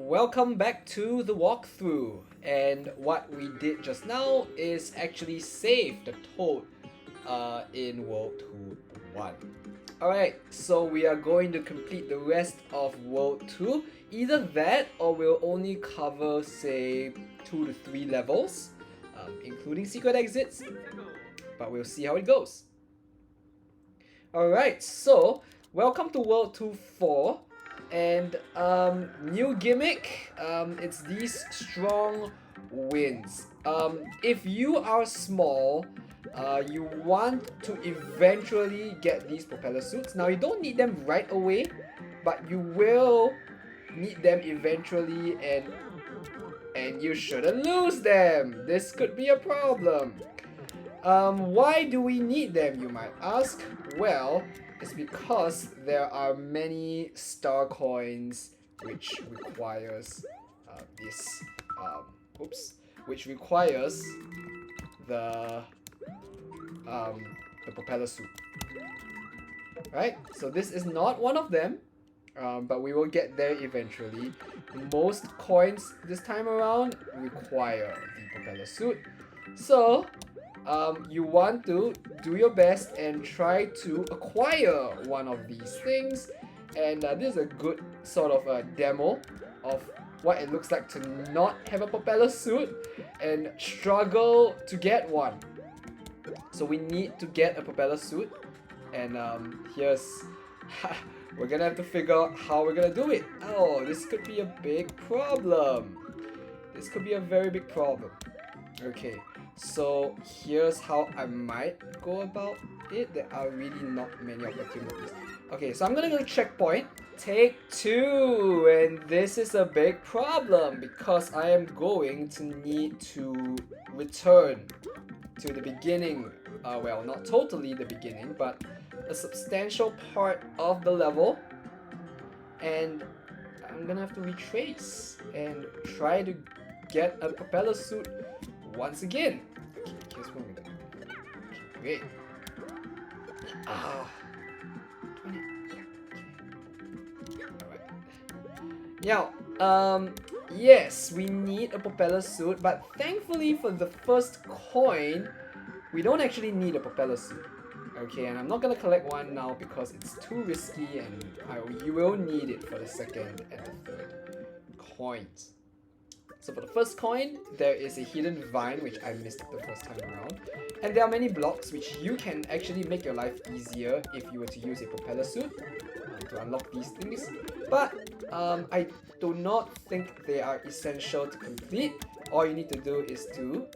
welcome back to the walkthrough. And what we did just now is actually save the toad in World 2 1. Alright, so we are going to complete the rest of World 2. Either that or we'll only cover, say, 2 to 3 levels, including secret exits, but we'll see how it goes. Alright, so welcome to World 2 4. And new gimmick, it's these strong winds. If you are small, you want to eventually get these propeller suits. Now you don't need them right away, but you will need them eventually, and you shouldn't lose them. This could be a problem. Why do we need them, you might ask? Well, it's because there are many star coins which requires the propeller suit. Right? So this is not one of them, but we will get there eventually. Most coins this time around require the propeller suit. So you want to do your best and try to acquire one of these things, and this is a good sort of a demo of what it looks like to not have a propeller suit and struggle to get one. So we need to get a propeller suit, and we're gonna have to figure out how we're gonna do it. Oh, this could be a big problem. This could be a very big problem. Okay. So here's how I might go about it. There are really not many opportunities. Okay, so I'm gonna go to checkpoint. Take 2, and this is a big problem because I am going to need to return to the beginning. Well, not totally the beginning, but a substantial part of the level. And I'm gonna have to retrace and try to get a propeller suit once again. Okay, here's what we're gonna do. Okay, great. Alright. Now, yes, we need a propeller suit, but thankfully for the first coin, we don't actually need a propeller suit. Okay, and I'm not gonna collect one now because it's too risky, and you will need it for the second and the third coins. So for the first coin, there is a hidden vine which I missed the first time around. And there are many blocks which you can actually make your life easier if you were to use a propeller suit to unlock these things. But I do not think they are essential to complete. All you need to do is to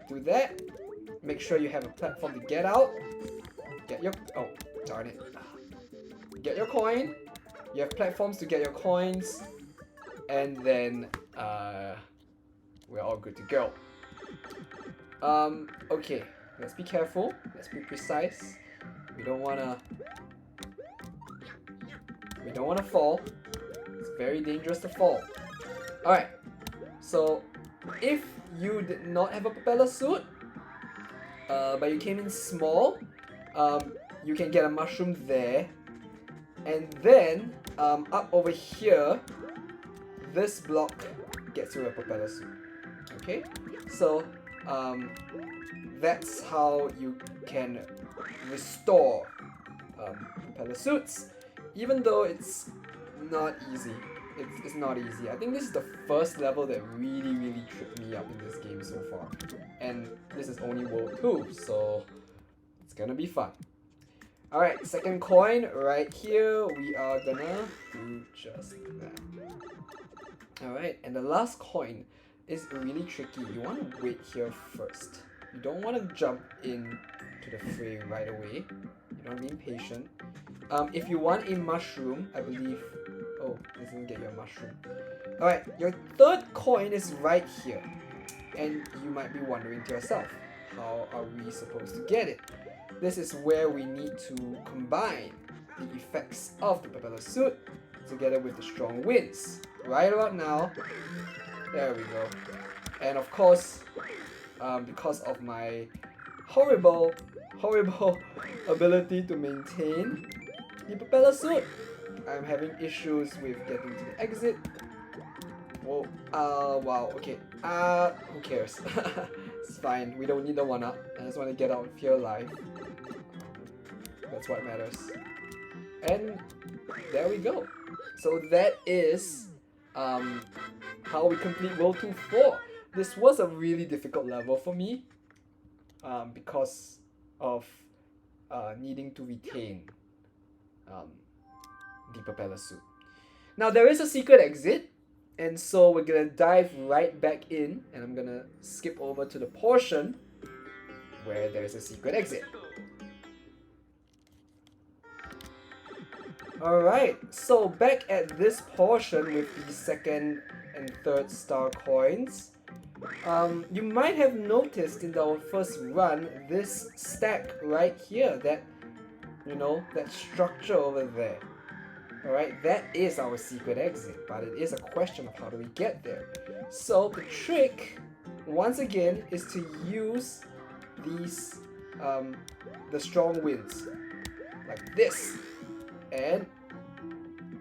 do that. Make sure you have a platform to get out. Get your... oh, darn it. Get your coin. You have platforms to get your coins. And then we're all good to go. Okay, let's be careful. Let's be precise. We don't wanna fall. It's very dangerous to fall. Alright, so if you did not have a propeller suit, but you came in small, you can get a mushroom there, and then up over here, this block gets you a propeller suit. Okay, so that's how you can restore propeller suits, even though it's not easy. It's not easy. I think this is the first level that really tripped me up in this game so far, and this is only World 2, so it's gonna be fun. Alright, second coin right here. We are gonna do just that. Alright, and the last coin is really tricky. You want to wait here first. You don't want to jump in to the fray right away. You don't be impatient. If you want a mushroom, I believe... oh, this doesn't get you a mushroom. Alright, your third coin is right here. And you might be wondering to yourself, how are we supposed to get it? This is where we need to combine the effects of the propeller suit together with the strong winds. Right about now, there we go. And of course, because of my horrible ability to maintain the propeller suit, I'm having issues with getting to the exit. Whoa. Wow. Okay. Who cares? It's fine. We don't need the 1-up. I just want to get out of here alive. That's what matters. And there we go. So that is how we complete World 2-4. This was a really difficult level for me because of needing to retain the propeller suit. Now there is a secret exit, and so we're gonna dive right back in, and I'm gonna skip over to the portion where there's a secret exit. Alright, so back at this portion with the 2nd and 3rd star coins, you might have noticed in our first run this stack right here, that, you know, that structure over there. Alright, that is our secret exit, but it is a question of how do we get there. So the trick, once again, is to use these, the strong winds, like this. And,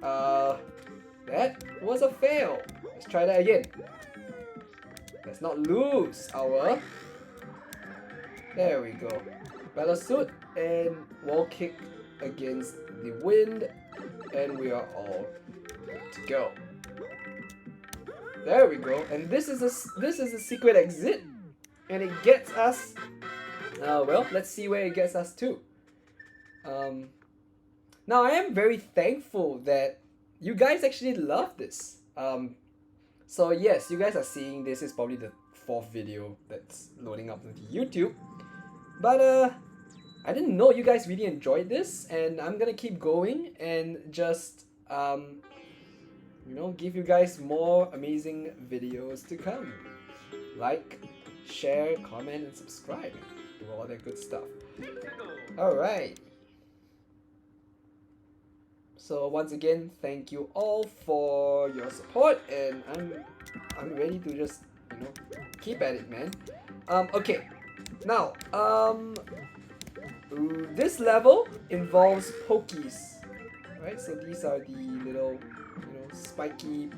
that was a fail. Let's try that again. Let's not lose our, there we go, propeller suit and wall kick against the wind. And we are all good to go. There we go. And this is a secret exit, and it gets us. Well, let's see where it gets us to. Now I am very thankful that you guys actually love this. So yes, you guys are seeing this is probably the 4th video that's loading up into YouTube, but I didn't know you guys really enjoyed this, and I'm gonna keep going and just, you know, give you guys more amazing videos to come. Like, share, comment, and subscribe. Do all that good stuff. Alright. So once again, thank you all for your support, and I'm ready to just, you know, keep at it, man. Okay. Now, this level involves pokies, right? So these are the little, you know, spiky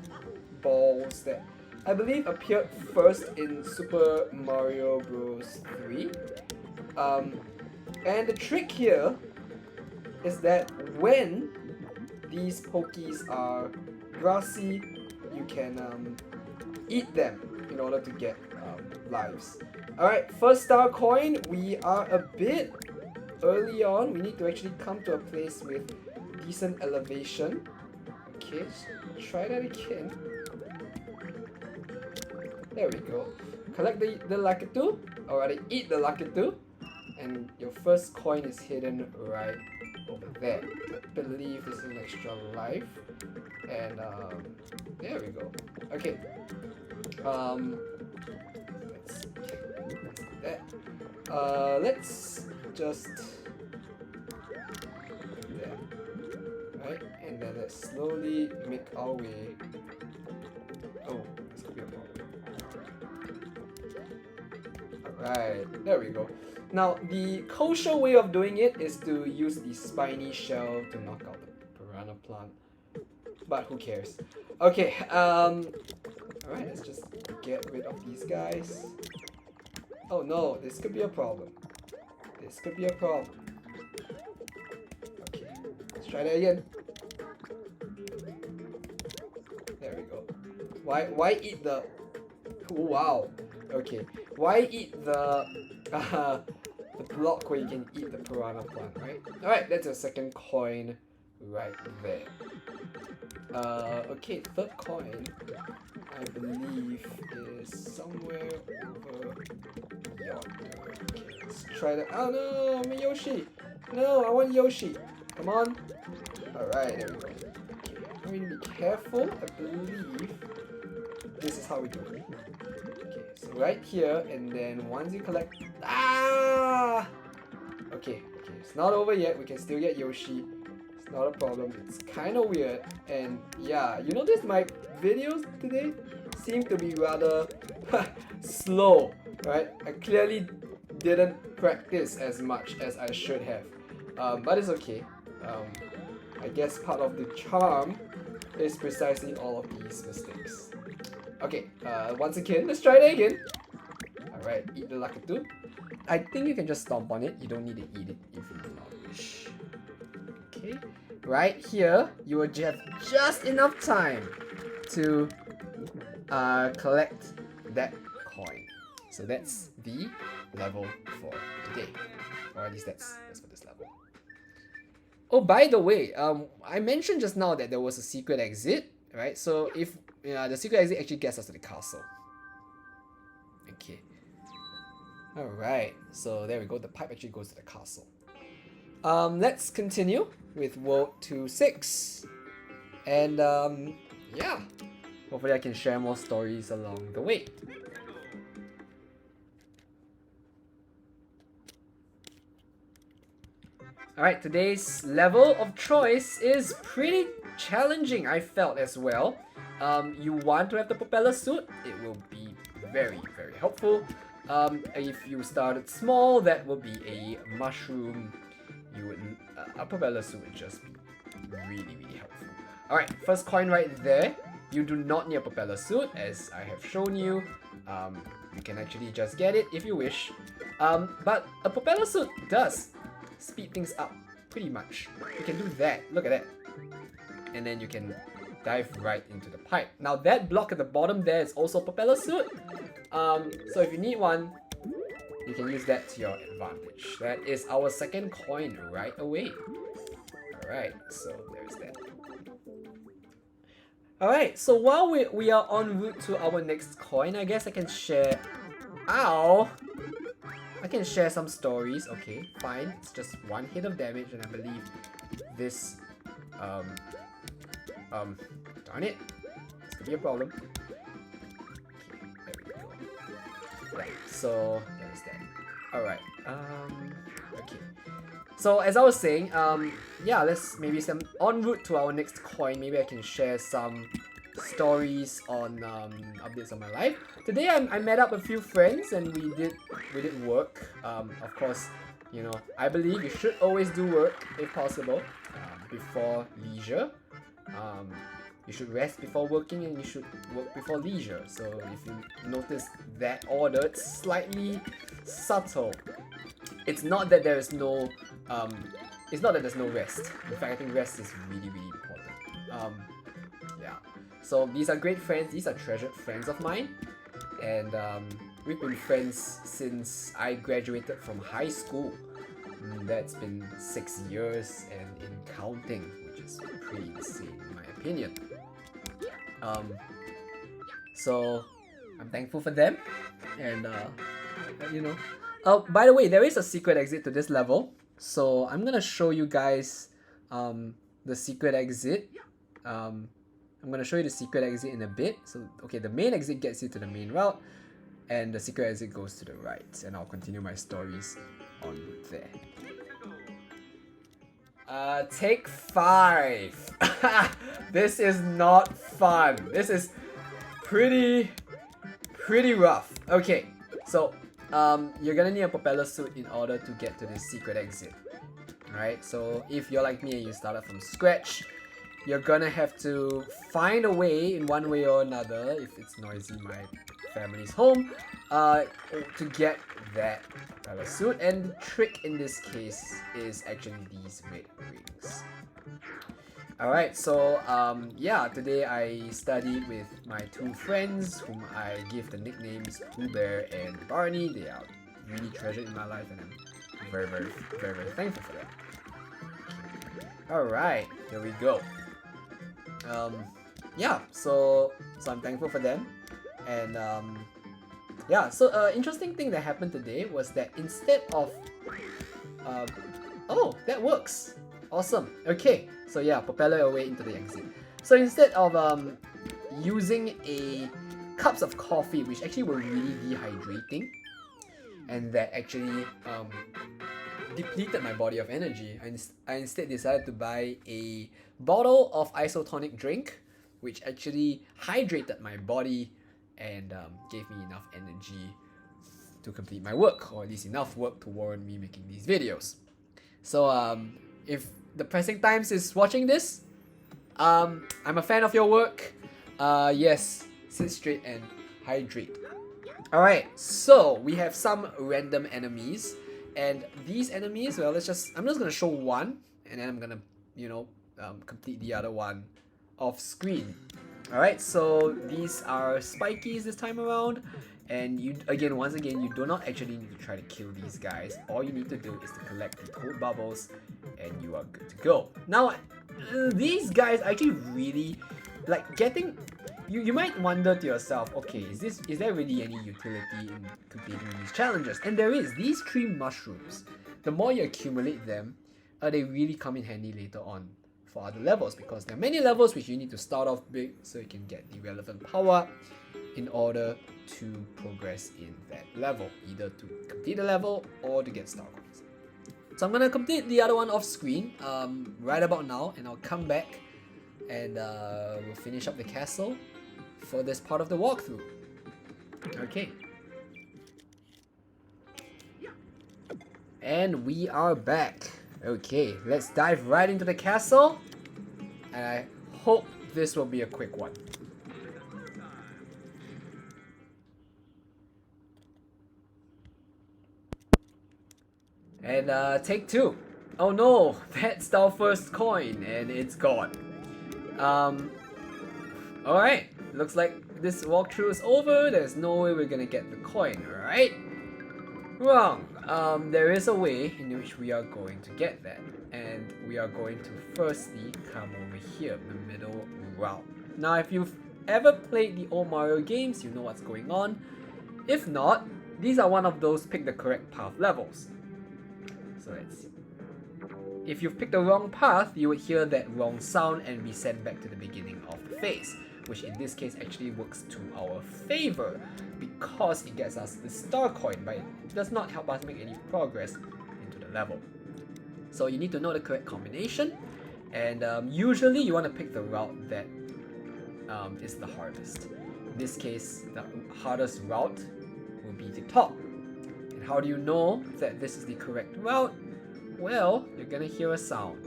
balls that I believe appeared first in Super Mario Bros. 3. And the trick here is that when these pokies are grassy, you can eat them in order to get lives. Alright, 1st star coin, we are a bit early on. We need to actually come to a place with decent elevation. Okay, so try that again. There we go. Collect the Lakitu, or rather eat the Lakitu, and your first coin is hidden right over there. I believe this is an extra life, and there we go. Okay, let's do that. Let's just there, right? And then let's slowly make our way. Oh, this could be a problem. Alright, there we go. Now, the kosher way of doing it is to use the spiny shell to knock out the piranha plant. But who cares? Okay, alright, let's just get rid of these guys. Oh no, this could be a problem. This could be a problem. Okay, let's try that again. There we go. Why eat the... Oh, wow. Okay. Why eat the block where you can eat the piranha plant, right? Alright, that's a 2nd coin right there. Okay, 3rd coin, I believe, is somewhere over yonder. Okay, let's try that. Oh no, I'm a Yoshi! No, I want Yoshi! Come on! Alright, there we go. Okay, I'm going to be careful. I believe this is how we do it. Okay, so right here, and then once you collect... Ah! Okay, it's not over yet. We can still get Yoshi. It's not a problem. It's kind of weird. And yeah, you notice my videos today seem to be rather slow, right? I clearly didn't practice as much as I should have. But it's okay. I guess part of the charm is precisely all of these mistakes. Okay, once again, let's try that again. Alright, eat the Lakitu. I think you can just stomp on it. You don't need to eat it if you do not wish. Okay, right here, you will have just enough time to collect that coin. So that's the level for today. Or at least that's for this level. Oh, by the way, I mentioned just now that there was a secret exit, right? So if the secret exit actually gets us to the castle. Okay. Alright, so there we go. The pipe actually goes to the castle. Let's continue with World 2-6. And yeah. Hopefully I can share more stories along the way. Alright, today's level of choice is pretty challenging, I felt as well. You want to have the propeller suit, it will be very, very helpful. If you started small, that will be a mushroom. A propeller suit would just be really, really helpful. Alright, first coin right there. You do not need a propeller suit, as I have shown you. You can actually just get it if you wish. But a propeller suit does speed things up pretty much. You can do that. Look at that. And then you can dive right into the pipe. Now that block at the bottom there is also a propeller suit. So if you need one, you can use that to your advantage. That is our second coin right away. Alright, so there's that. Alright, so while we are en route to our next coin, I guess I can share... Ow! I can share some stories. Okay, fine. It's just one hit of damage, and I believe this... darn it. This could be a problem. Okay, there we go. Right, so there's that. Alright, okay. So as I was saying, yeah, let's maybe some en route to our next coin. Maybe I can share some stories on updates on my life. Today I met up a few friends and we did work. Of course, you know, I believe you should always do work if possible before leisure. You should rest before working and you should work before leisure. So if you notice that order, it's slightly subtle. It's not that there is no it's not that there's no rest. In fact, I think rest is really, really important. Yeah. So these are great friends. These are treasured friends of mine, and we've been friends since I graduated from high school. That's been 6 years and in counting, which is pretty insane in my opinion. So I'm thankful for them, and you know. By the way, there is a secret exit to this level, so I'm gonna show you guys the secret exit. I'm gonna show you the secret exit in a bit. So, okay, the main exit gets you to the main route, and the secret exit goes to the right, and I'll continue my stories on there. Take 5. This is not fun. This is pretty rough. Okay, so you're gonna need a propeller suit in order to get to this secret exit. Alright, so if you're like me and you started from scratch, you're gonna have to find a way in one way or another, if it's noisy, my family's home, to get that propeller suit. And the trick in this case is actually these red rings. Alright, so yeah, today I studied with my two friends whom I give the nicknames Poohbear and Barney. They are really treasured in my life and I'm very thankful for that. Alright, here we go. Yeah, so I'm thankful for them. And yeah, so interesting thing that happened today was that instead of oh, that works. Awesome. Okay, so yeah, propeller your way into the exit. So instead of using a cups of coffee, which actually were really dehydrating, and that actually depleted my body of energy, I instead decided to buy a bottle of isotonic drink, which actually hydrated my body and gave me enough energy to complete my work, or at least enough work to warrant me making these videos. So if the Pressing Times is watching this, I'm a fan of your work. Yes, sit straight and hydrate. Alright, so we have some random enemies, and these enemies, well, I'm just gonna show one, and then I'm gonna, complete the other one off screen. Alright, so these are spikies this time around, and once again, you do not actually need to try to kill these guys. All you need to do is to collect the code bubbles, and you are good to go. Now, these guys actually really, like, getting... You might wonder to yourself, okay, is there really any utility in completing these challenges? And there is. These 3 mushrooms, the more you accumulate them, they really come in handy later on for other levels, because there are many levels which you need to start off big so you can get the relevant power in order to progress in that level, either to complete the level or to get star coins. So I'm gonna complete the other one off screen right about now, and I'll come back and we'll finish up the castle for this part of the walkthrough. Okay. And we are back. Okay, let's dive right into the castle. And I hope this will be a quick one. And take 2. Oh no, that's our first coin and it's gone. Alright, looks like this walkthrough is over. There's no way we're gonna get the coin, alright? Wrong. There is a way in which we are going to get that. And we are going to firstly come over here, the middle route. Now, if you've ever played the old Mario games, you know what's going on. If not, these are one of those pick the correct path levels. So let's see. If you've picked the wrong path, you would hear that wrong sound and be sent back to the beginning of the phase, which in this case actually works to our favor because it gets us the star coin, but it does not help us make any progress into the level. So you need to know the correct combination, and usually you want to pick the route that is the hardest. In this case, the hardest route will be the top. And how do you know that this is the correct route? Well, you're gonna hear a sound.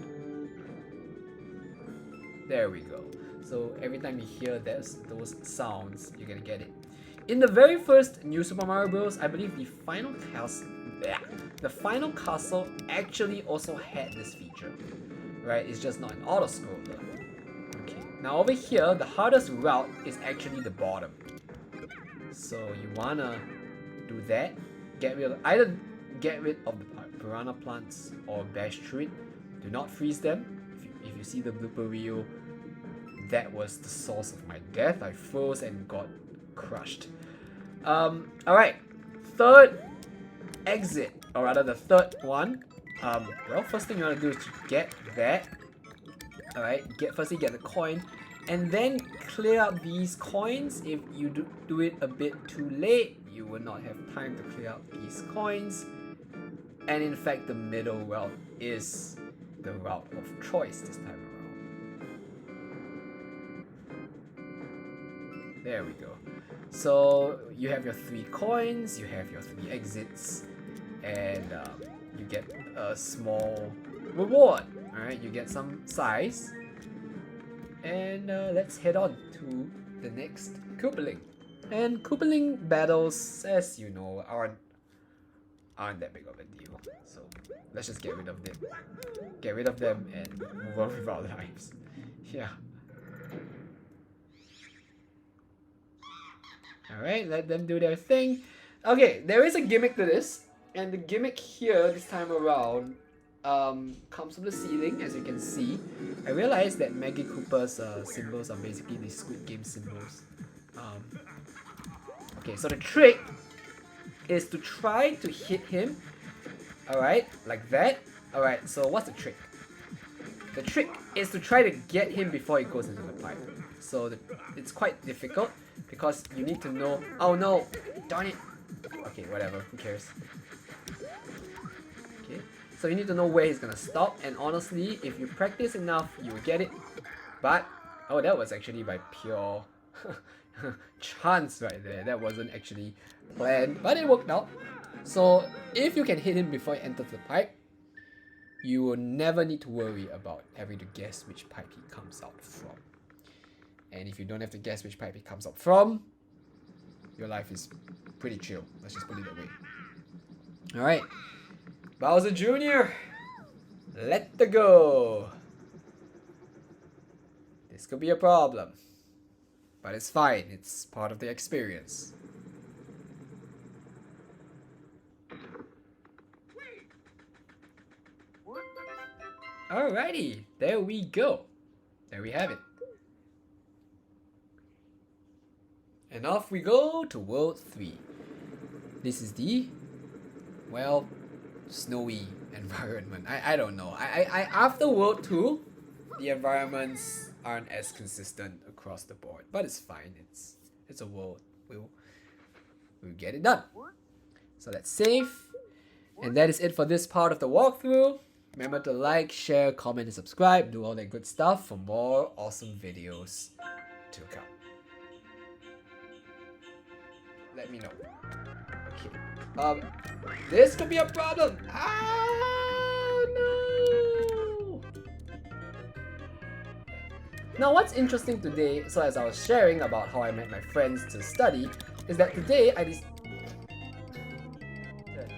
There we go. So every time you hear those sounds, you're gonna get it. In the very first New Super Mario Bros., I believe the final castle actually also had this feature, right? It's just not an auto-scroller. Okay, now over here, the hardest route is actually the bottom. So you wanna do that. Either get rid of the piranha plants or bash through it. Do not freeze them. If you see the blooper reel, that was the source of my death. I froze and got crushed. Alright, third exit, or rather the third one. Well, first thing you want to do is to get that. Alright, firstly get the coin, and then clear up these coins. If you do it a bit too late, you will not have time to clear up these coins. And in fact, the middle route is the route of choice this time around. There we go. So you have your 3 coins, you have your 3 exits, and you get a small reward. Alright, you get some size. And let's head on to the next Koopaling. And Koopaling battles, as you know, aren't that big of a deal. So let's just get rid of them. Get rid of them and move on with our lives. Yeah. Alright, let them do their thing. Okay, there is a gimmick to this. And the gimmick here this time around comes from the ceiling, as you can see. I realized that Maggie Cooper's symbols are basically the Squid Game symbols. Okay, so the trick is to try to hit him. Alright, like that. Alright, so what's the trick? The trick is to try to get him before he goes into the pipe. So it's quite difficult because you need to know... Oh no! Darn it! Okay, whatever, who cares? Okay, so you need to know where he's gonna stop, and honestly, if you practice enough, you will get it. But, oh, that was actually by pure chance right there. That wasn't actually planned, but it worked out. So if you can hit him before he enters the pipe, you will never need to worry about having to guess which pipe he comes out from. And if you don't have to guess which pipe it comes up from, your life is pretty chill. Let's just put it that way. Alright. Bowser Jr. Let the go. This could be a problem. But it's fine. It's part of the experience. Alrighty. There we go. There we have it. And off we go to World 3. This is the, well, snowy environment. I don't know. After World 2, the environments aren't as consistent across the board. But it's fine. It's a world. We'll get it done. So let's save. And that is it for this part of the walkthrough. Remember to like, share, comment, and subscribe. Do all that good stuff for more awesome videos to come. Let me know. Okay. This could be a problem. No. Now, what's interesting today, so as I was sharing about how I met my friends to study, is that today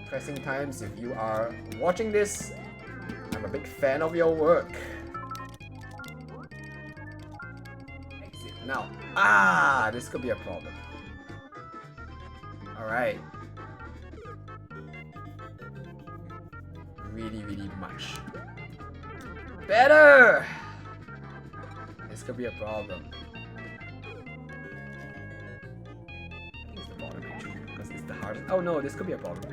pressing times, if you are watching this, I'm a big fan of your work. Exit now. This could be a problem. Alright. Really much better! This could be a problem. I think it's the bottom actually, because it's the hardest. Oh no, this could be a problem.